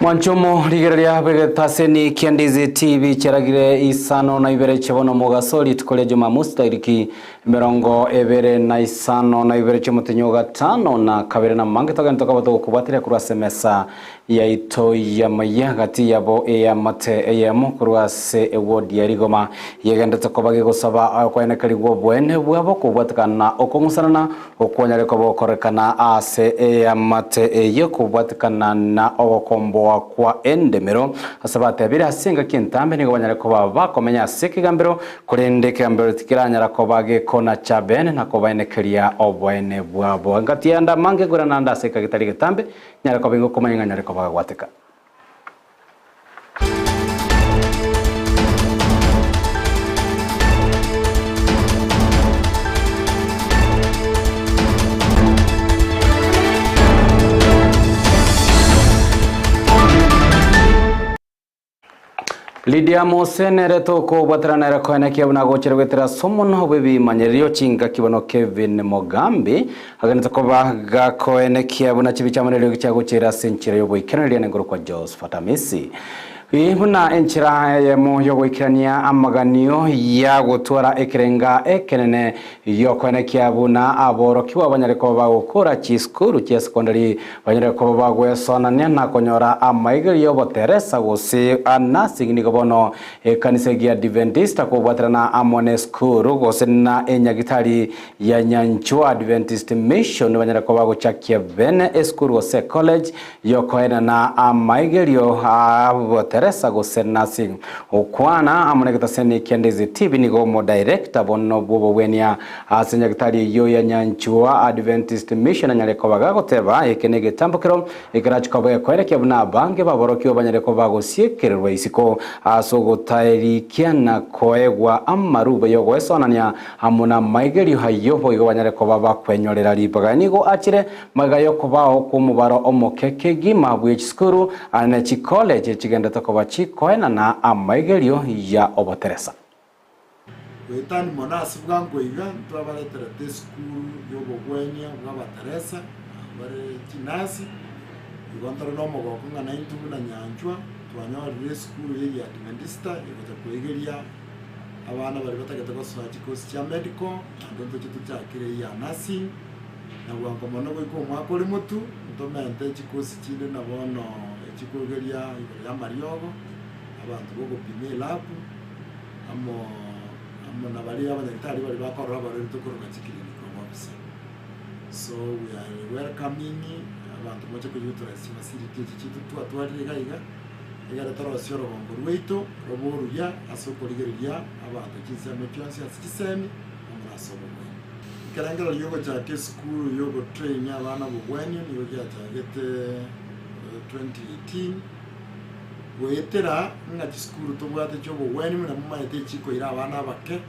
Mwanchomo ligereria begetaseni Kiandizi TV cheragire isano na ibere chebono mugasori tukole Jumamosi tariki 25 na ibere chemutenyo gatano na kabere na mange tagani tokabato kubatira kurase mesa ya ito ya maya gati yabo ya mate ya mukurase ewodi ya rigoma yegenda tokobage gusaba kwene kaligwo bwene bwabo kubatikana okomusana okwanyale kobokorekana ase ya mate ya kubatikana na okombo kwa endemero asabate abiri asenga kintambe nigo banyare ko bakomenya sekigambero kurende kambero tikiranyara ko bage kona chabene na ko bane kriya obwene bwabo ngati yanda mange gurana nda seka gitari gitambe nyara ko bingo komanya nyare ko bagwateka Lydia Mosenere toko batrana rakona kiabuna gocherwetera somono bebi manyerio chinga kibono Kevin Mogambi agana tokoba gakoene kiabuna chibichamanero kichagochera senchira yobo ikenali ngoro kwa Jos Fatamisi Ihuna enchira ya moyo wikirania amaganio ya gutwara ekerenga ekenene yokwene kiabuna aboro kiwa banyareko bagukora chiskuru chia secondary banyareko bagwesonania na konyora amaigeri yobo Teresa gose anasingini gobono kanisa gia Adventista ko batrana amone skuru gose na enyagitari ya Nyanchwa Adventist Mission banyareko baguchakia bene skuru gose college yokwena na amaigeri yo Teresa Gosenasi okwana amoneketa seni Kiandizi TV nigo mo director bonno bobo wenia asenya gitari yo ya Nyanchwa Adventist Mission anyareko bagagoteba ekenege tambukiro ikarachiko bakwere buna bange baborokyo banyareko bagosiekererwa isiko asogotari kiana koegwa amarube yogo esonania amuna maigeri hayobo yo banyareko babakwenyorera libaga nigo achire magayo kobao kumubaro omokeke gima bwechskuru anachi college chigenda kobachi koena na amaigerio ya obo Teresa wetani monasi bwangoiga twabaletera te school yobo gwenya ngaba Teresa bare kinasi igondoro no mogoko ngana intu na Nyanchwa twanyore school ye Adventista yobote kwegeria abana bari batageta gosoma chikosi cha medical ndonto chitu cyakire ya nursing na bwango mono bwo mwako uri mutu ndomente chikosi chinde nabono chikogeria ya Mariogo abantu bwo gupime lab amo nabali abanyagitari bari bakora bari tukoroka chikiriri ko mabisa so we are welcoming abantu moche kujutura facility chitu twatwariga igara tarosyo robongo rweito roboruya asokorigeria abantu kisame cyonse asikisemi amurasobo karangara yogo cha school yogo train abana bugwenye niyo cyagete 2018 wetera nga chiskuru tobwate cyo bugwenye na mumayete chiko ira abana bake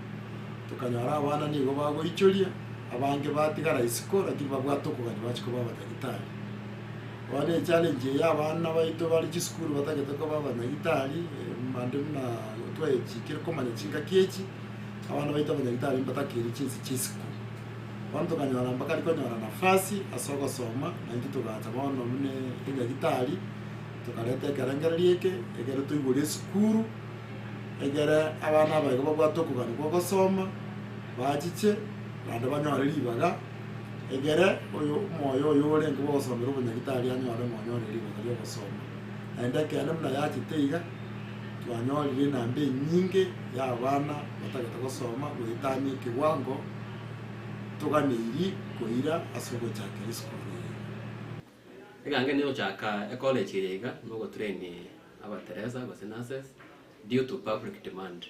tukanyara abana nigo bago ichoria abange batigara isikora kibabwato kubani bachiko babatagitari wale challenge ya abana baito bali chiskuru batageta ko babana gitari mande na twaye chikira komanya chinga kiechi abana baito abanyagitari mbatakiri chinsi chisikuru wanto kanyara mpaka liko nyara nafasi asoko soma na ndito gacha bono mune inga gitari tukaleta karangara lieke egere tuyibule skuru egere abana bago babwato kugana ko soma bajiche bande banyara libaga egere oyo moyo yole ngo bosomera ubunyagitari anyara moyo libaga lyo gusoma enda kana mna yachi teiga twanyolire nambe nyinge ya abana batagata gusoma guhitani kiwango tuganiri kuira asogo chake school igange niyo chaka college irega no train aba Teresa Gosenases due to public demand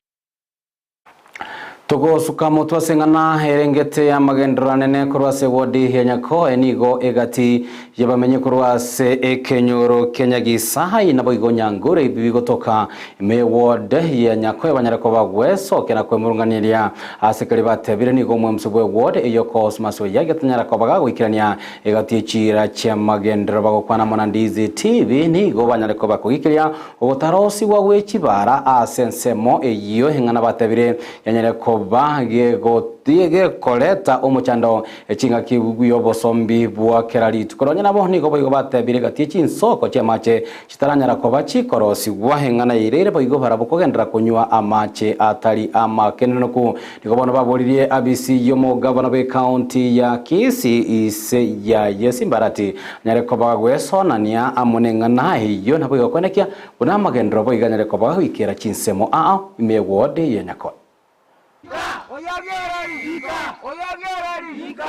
Togo sukamo twasengana herengete ya magendrane kurwase wodi henyako enigo egati yabamenye kurwase ekenyoro kenyagisaha inabo igonyangure ibigotoka me ward ya nyako abanyarako bagweso kena kwemurunganiria asekari batebire nigo mwemsubwe ward eyo cosmaso yagatanyarako bagagwikirania egati chira cha magendra bagokwana Mwanandizi TV nigo banyarako bakugikiria obutarosi wagwe kibara asensemo eyo hengana batebire yanyarako koba gegotige koleta omochando echinga kiguyo bosombi bwa keraritu koronya nabo niko boigo batebire gatie chinsoko chiamache chitaranyara koba chikorosi gwahengana irere boigo barabo kogendera kunywa amache atari amakenenoku niko bono baboririe abisi yomo governor be county ya Kisii ise ya Yesimbarati nyare koba gwesonania amunengana hiyo nabo yokonekia kuna magendero boiga nyare koba wikera chinsemo imewode yenyako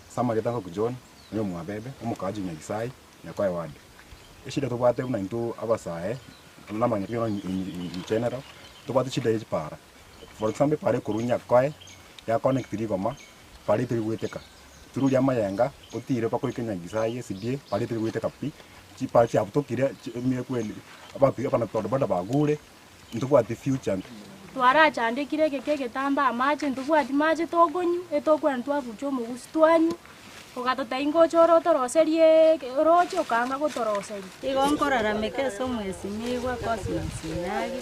sama getanga kujon nyo mwabebe omukaji nyagisai nyakwa wadi eshida to bate na into abasae namanya kino in general to bate chida para for example pare kurunya kwae ya connect goma pare tiri weteka turu ya mayenga otire pa kuri kenya gisai sibie pare tiri weteka pi chi pa chi abutokire mie kweli abapi apa na todo bada bagure ntubwate future twaracandikire gike gitamba amache ntubwati mache togonyu etokwena twabucha omogusi twanyu ogatotainga ochora otoroserie roche okanga gotoroseria igo nkorarame keso mwesimigwa kosinsiyage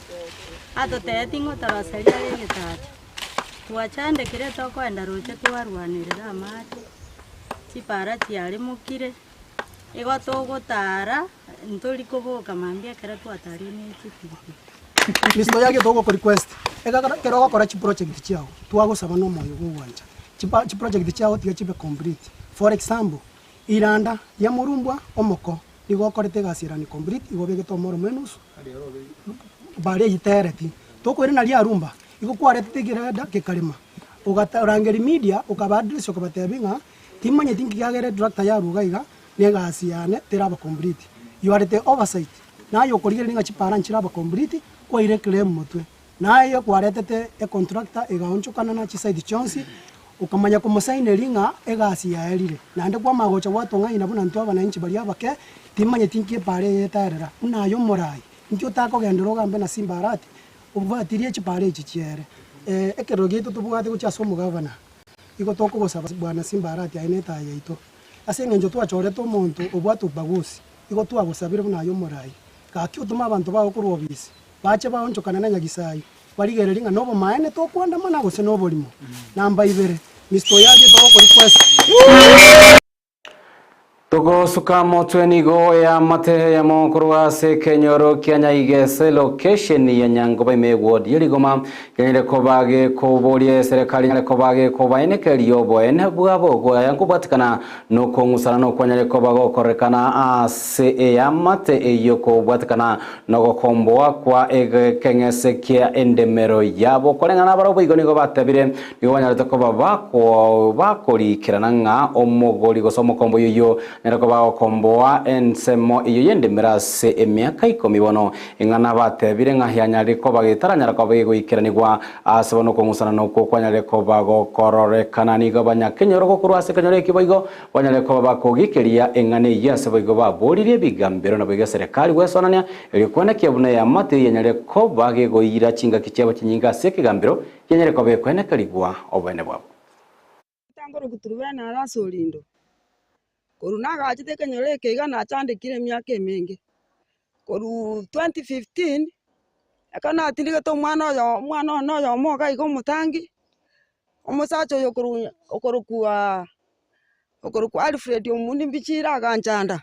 atoteti ng'otoroseria gegetacha twachandekire tokwenda roche twarwanirira amache chipara chiarimukire igo togotara ntori koboka mambia ekero twatarine chipiripiri Misto yake togo ko request ega kero gakora chi project chiao twagosaba no moyo gwanja chi project chiao tiga chibe complete for example iranda ya murumbwa omoko nigo korete gasirani complete igo bege to moro menos bare itereti toko iri na ria rumba igo kwarete tigireda kekarima ugatarangeri media ukabadress ukabatebinga timanye tingi yagere director ya rugaiga ne gasiane teraba complete you are the oversight na yo korigere ninga chipara nchiraba complete kwa ile claim mutwe nayo kwaretete e contractor igaonchukana na chisaidi chonsi ukamanya kumusaine ringa egasi ya elire nande kwa magocha watonga ina buna ntwa bana inchi bali abake timanye tinki pare yetarera unayo morai ntyo tako gendero gambe na Simbarati ubatirie chipare ichi chiere ekero gitu tubwate gucha somo governor iko toko gosaba bwana Simbarati aineta yaito asenge njo twachore to muntu ubwatu bagusi iko twagosabire bunayo morai kakyo tuma abantu bawo kuru obisi bache baonchokana na nyagisai barigere ringa nobo maene to kwanda mana gose nobo limo namba ibere misto yaje to ko request Togo suka motwenigo ya mate ya monkurwa se kenyoro Kenya igese location ya nyangoba imewod yeligoma kenyere kobage kobolie serikali nyale kobage kobaine keliyo boene bwabo go yankubatikana no kongusana no kwanyale kobago korekana ase ya mate eyo kobatikana no gokomboa kwa kengese kia endemero yabo kolengana baro bigo nigo batebire nigo banyale tokoba bakoli kirananga omogoli gosomo kombo yoyo nerako ba komboa ensemo iyo yende mirase emyaka 10 bono ingana batebire ngahyanya riko bagitaranya rako bigoikiranirwa asebono kongusana no kwanyare ko bago kororekana nigo banyakenyoro ko kurwase kanyore kiboigo banyare ko bakogikiria engane yase boigo baboririe bigambiro na boigo serikali gwesonania ilikwena kiabune ya mate yenyare ko bagigoira chinga kichabo kinyinga sekigambiro yenyare ko bekwena karigwa obene bwabo tangoro kuturubana arasolindo koruna gachite kenyore keiga na chandikire myaka mingi koru 2015 akana atindige to mwana no yo moga igo mutangi omusacho yo okoru Alfred omundi bichira ganchanda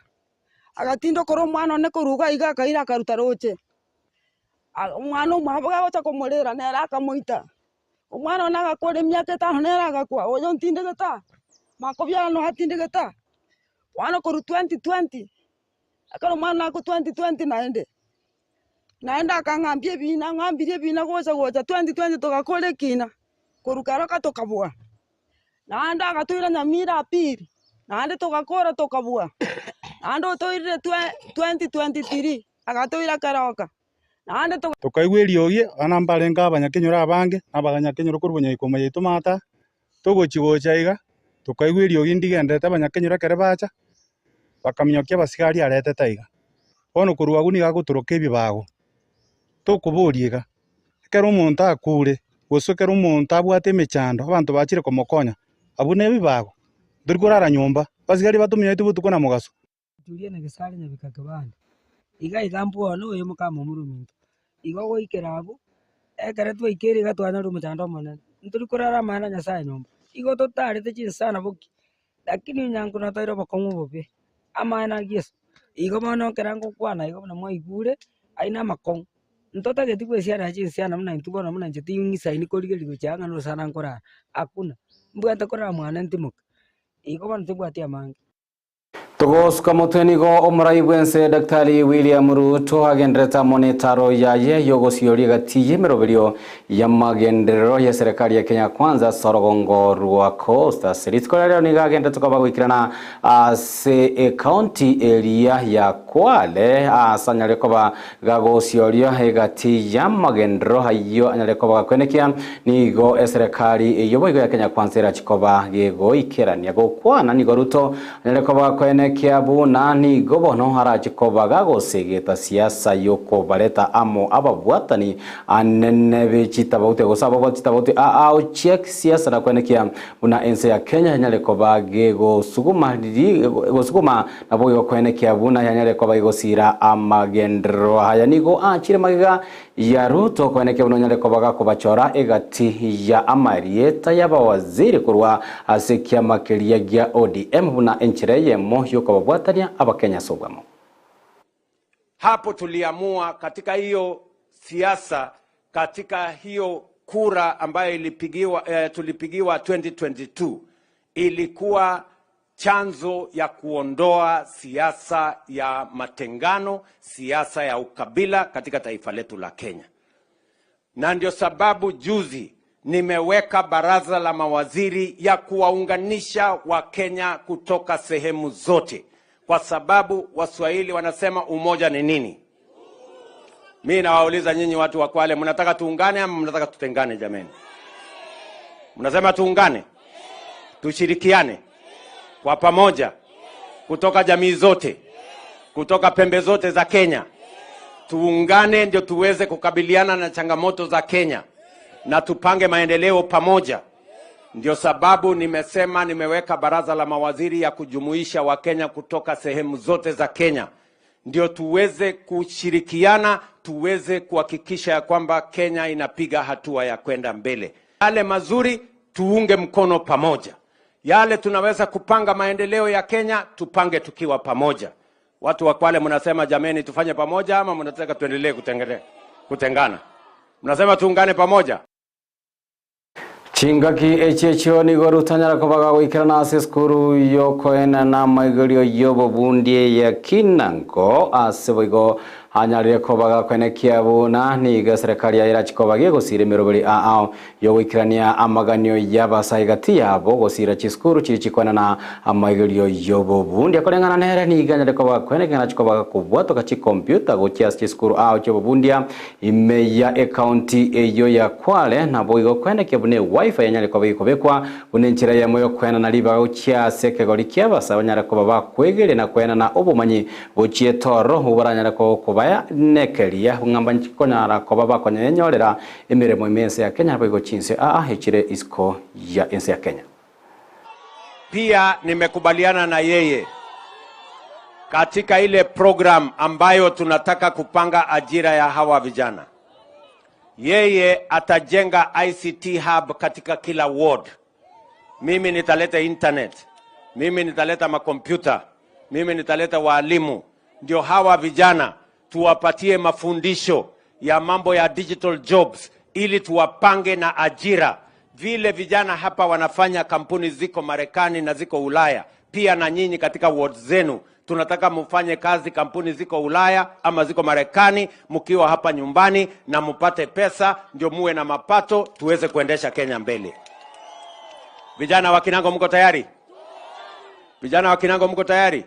agatindo koro mwana ne koruga iga kaira karuta roche umwana umhabaga gocha komorera nera akamoita umwana naga kore myaka 5 nera agakwa oyo ntindige ta makobya no hatindige ta wana koru 2020 akaro mwana ko 2020 naenda akangambie bina ngambirie bina gocha 2020 tokakore kina korukara katokabwa naenda akatoira nyamira pili naende tokakora tokabwa naendo toire 2023 akatoira karoka naende tokaigwiriogie ana mbarenga abanyakenyora abange nabaganyakenyora kurunya ikoma yitumata togochigocha iga tokaigwiriogie ndigendete abanyakenyora kere bacha bakamnyokia basigari arete taiga bono kuruagu ni gaguturuka ebibago tokuburiega ekero omonto akure gose ekero omonto abwate emechando abanto bachire komokonya abune ebibago ndori korara nyomba basigari batumyete butuko na mugaso tulie na gisari nyabika kibanda iga igampo no yo mukama muruminto igo goikerago ekere twaikere gatwana rumechando monene nturi kurara mana nyasaye nyomba igo totarete chinsana boki lakini nyango na tairo bakongo bobe amana Yesu igo mono kerango kwana igo na moigure aina makong ntota getigwe siana chinsiana mna ntubona mna njeti ingisa ini koligeli gochanga no sana nkora akuna mbwata kora mwana ntimuka igo bana tibwati amange Tugosuka mutwenigo omurai bwense Daktari William Ruto agendreta monetaro yaye yogosiori gati yemeroberio ya magenderero ya serikali ya Kenya Kwanza sorogongo rwa Coast Siritskolero ni gagenda tukabagwikirana se county area ya Kwale asanyarekoba gagosioria egati ya magenderero hayo anyarekoba kwenekia nigo serikali yoboigo ya Kenya Kwanza rachikoba gego ikerania gokwana nigo Ruto anyarekoba kwene Kiabu na ni gobono harachikoba gagosegeta siasa yoko bareta amo ababwatani anene bichitabute gosaba bichitabute au check siasa na kwenekia una ense ya Kenya nyalekoba gego suguma na boyo kwenekia buna nyalekoba igosira amagendro haya nigo achire magiga ya Ruto kwenekia buna nyalekoba gakobachora egati ya amarieta y'abawaziri kurwa asekia makeria gya ODM buna enchireye mo kababwatania abakenya sogamo. Hapo tuliamua katika hiyo siasa, katika hiyo kura ambayo tulipigiwa 2022 ilikuwa chanzo ya kuondoa siasa ya matengano, siasa ya ukabila katika taifa letu la Kenya. Na ndio sababu juzi nimeweka baraza la mawaziri ya kuwaunganisha Wakenya kutoka sehemu zote, kwa sababu Waswahili wanasema umoja ni nini? Mimi nawauliza nyinyi watu wa Kwale, mnataka tuungane ama mnataka tutengane jameni? Mnasema tuungane, tushirikiane kwa pamoja, kutoka jamii zote, kutoka pembe zote za Kenya. Tuungane ndio tuweze kukabiliana na changamoto za Kenya na tupange maendeleo pamoja. Ndio sababu nimesema nimeweka baraza la mawaziri ya kujumuisha Wakenya kutoka sehemu zote za Kenya. Ndio tuweze kushirikiana, tuweze kuhakikisha ya kwamba Kenya inapiga hatua ya kwenda mbele. Yale mazuri tuunge mkono pamoja. Yale tunaweza kupanga maendeleo ya Kenya, tupange tukiwa pamoja. Watu wa Kwale mnasema jameni tufanye pamoja ama mnataka tuendelee kutengana? Mnasema tuungane pamoja. Chingaki echecho ni gorutanyara kobaga wikirana aseskuru yokoena na maigorio yobo bundie ya Kinango aseboigo hanyarire kobaga kwenekia buna niga serikali ya irachikoba gigosire miroberi ao yowikirania amaganio y'abasai yabo gosira chiskuru chirichikwana na amaigorio yobo bundi akorengana nere niga nyarire kobaga kwenekia nachikobaga kubwato kachi computer gochias chiskuru ao chobo bundia imeya county eyo ya Kwale na boigo kwenekia bune wifi yanyarire kobaga ikobekwa bune nchira ya moyo kwena na liba gochia sekegori kiabasa banyarire kobaga kwegere na kwena na obumanyi gochie toro ubaranyarire kobaga nekeria ngamba nkonyara koba konyenyorera emiremo imense ya Kenya bwo chinse hechire isko ya ense ya Kenya. Pia nimekubaliana na yeye katika ile program ambayo tunataka kupanga ajira ya hawa vijana. Yeye atajenga ICT hub katika kila ward. Mimi nitaleta internet, mimi nitaleta makompyuta, mimi nitaleta walimu. Ndio hawa vijana tuwapatie mafundisho ya mambo ya digital jobs ili tuwapange na ajira. Vile vijana hapa wanafanya kampuni ziko Marekani na ziko Ulaya, pia na nyinyi katika ward zenu tunataka mfanye kazi kampuni ziko Ulaya ama ziko Marekani mkiwa hapa nyumbani na mpate pesa ndio muwe na mapato tuweze kuendesha Kenya mbele. Vijana wa Kinango mko tayari? Vijana wa Kinango mko tayari?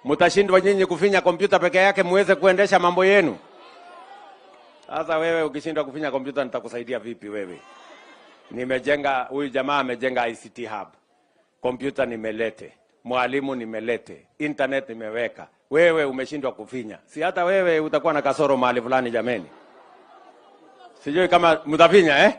Mutashindwa nyinyi kufinya kompyuta peke yake muweze kuendesha mambo yenu? Sasa wewe ukishindwa kufinya kompyuta nitakusaidia vipi wewe? Nimejenga, huyu jamaa amejenga ICT hub. Kompyuta nimelete, mwalimu nimelete, internet nimeweka. Wewe umeshindwa kufinya. Si hata wewe utakuwa na kasoro mahali fulani jameni. Sijui kama mtafinya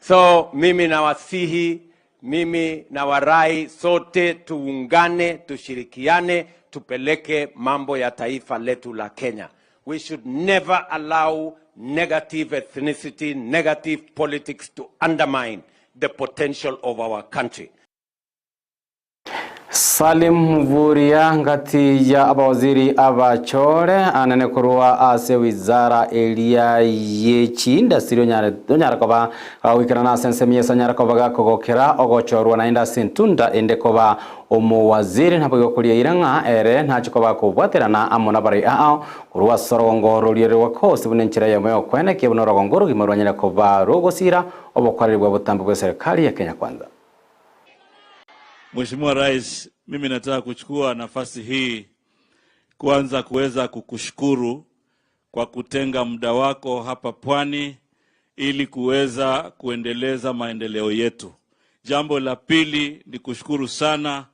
So mimi nawasihi, mimi na warai sote tuungane, tushirikiane, tupeleke mambo ya taifa letu la Kenya. We should never allow negative ethnicity, negative politics to undermine the potential of our country. Salim Mvurya ngati ya abawaziri abachore anene kurua ase wizara elia yechinda sirio nyara koba wikira na sense miesa nyara koba gakogokera ogochorwa na inda sintunda ende koba omuwaziri nabo yokulia iranga ere ntachikoba kubwaterana amona bari ao kurua sorongoro lirwa kose bunenchira yemoyo kwene kibuno rogongoro gimarwanyira koba rogosira obokwarirwa butambo bwa serikali ya Kenya Kwanza. Mheshimiwa Rais, mimi nataka kuchukua nafasi hii kwanza kuweza kukushukuru kwa kutenga muda wako hapa Pwani ili kuweza kuendeleza maendeleo yetu. Jambo la pili ni kushukuru sana,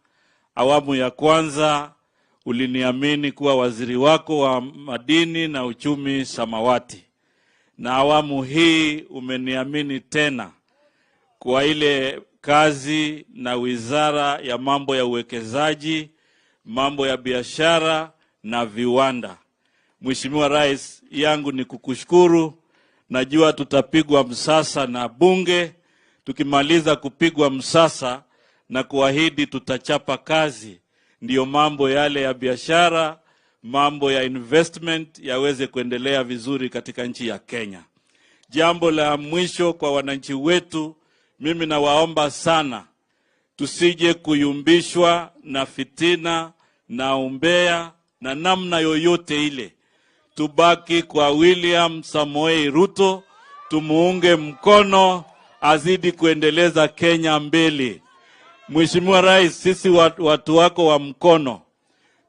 awamu ya kwanza uliniamini kuwa waziri wako wa madini na uchumi samawati. Na awamu hii umeniamini tena kwa ile kazi na wizara ya mambo ya uwekezaji, mambo ya biashara na viwanda. Mheshimiwa Rais, yangu ni kukushukuru. Najua tutapigwa msasa na bunge. Tukimaliza kupigwa msasa na kuahidi tutachapa kazi, ndiyo mambo yale ya biashara, mambo ya investment yaweze kuendelea vizuri katika nchi ya Kenya. Jambo la mwisho kwa wananchi wetu, mimi nawaomba sana tusije kuyumbishwa na fitina na umbea na namna yoyote ile. Tubaki kwa William Samoei Ruto, tumuunge mkono azidi kuendeleza Kenya mbele. Mheshimiwa Rais, sisi watu wako wa mkono,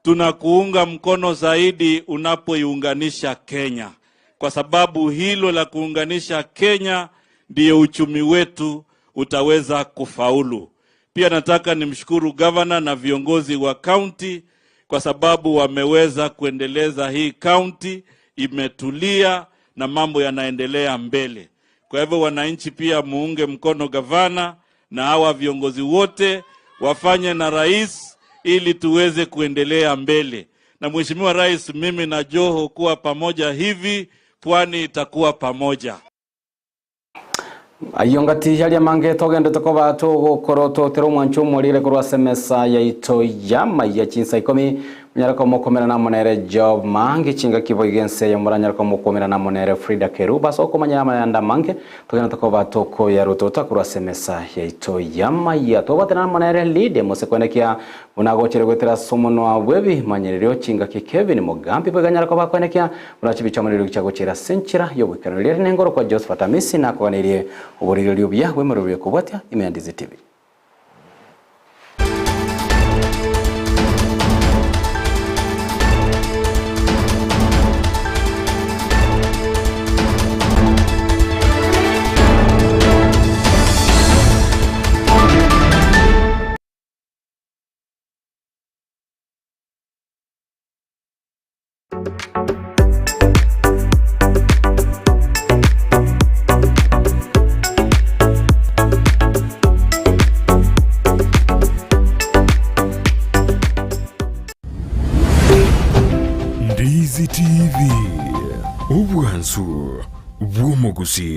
tunakuunga mkono zaidi unapoiunganisha Kenya, kwa sababu hilo la kuunganisha Kenya ndiyo uchumi wetu utaweza kufaulu. Pia nataka nimshukuru governor na viongozi wa county kwa sababu wameweza kuendeleza hii county, imetulia na mambo yanaendelea mbele. Kwa hivyo wananchi pia muunge mkono governor na hawa viongozi wote wafanye na rais ili tuweze kuendelea mbele. Na Mheshimiwa Rais, mimi na Joho kuwa pamoja hivi, Pwani itakuwa pamoja. Ayongati yali mange togende tokoba to koroto tero mwancho molire kurwa semesa ya ito yama ya chinsa ikomi nyarako mokomera na monere job mange chinga kibo igense ya mura nyarako mokomera na monere Frida Keruba so komanya yanda mange togende tokoba toko ya rotota kurwa semesa ya ito yama ya to batana monere lead mose kwenekia unagochire gwetera somono abwebi manyererio chinga ki Kevin Mogambi baganyarako bakwenekia unachibicha monere kichagochira senchira yo wekanolere nengoro kwa Josephat Amisi na kwanirie uburiro bya wemerwe kubwatya Imeandizi TV. Ndizi TV, ubwansu bw'umuguzi.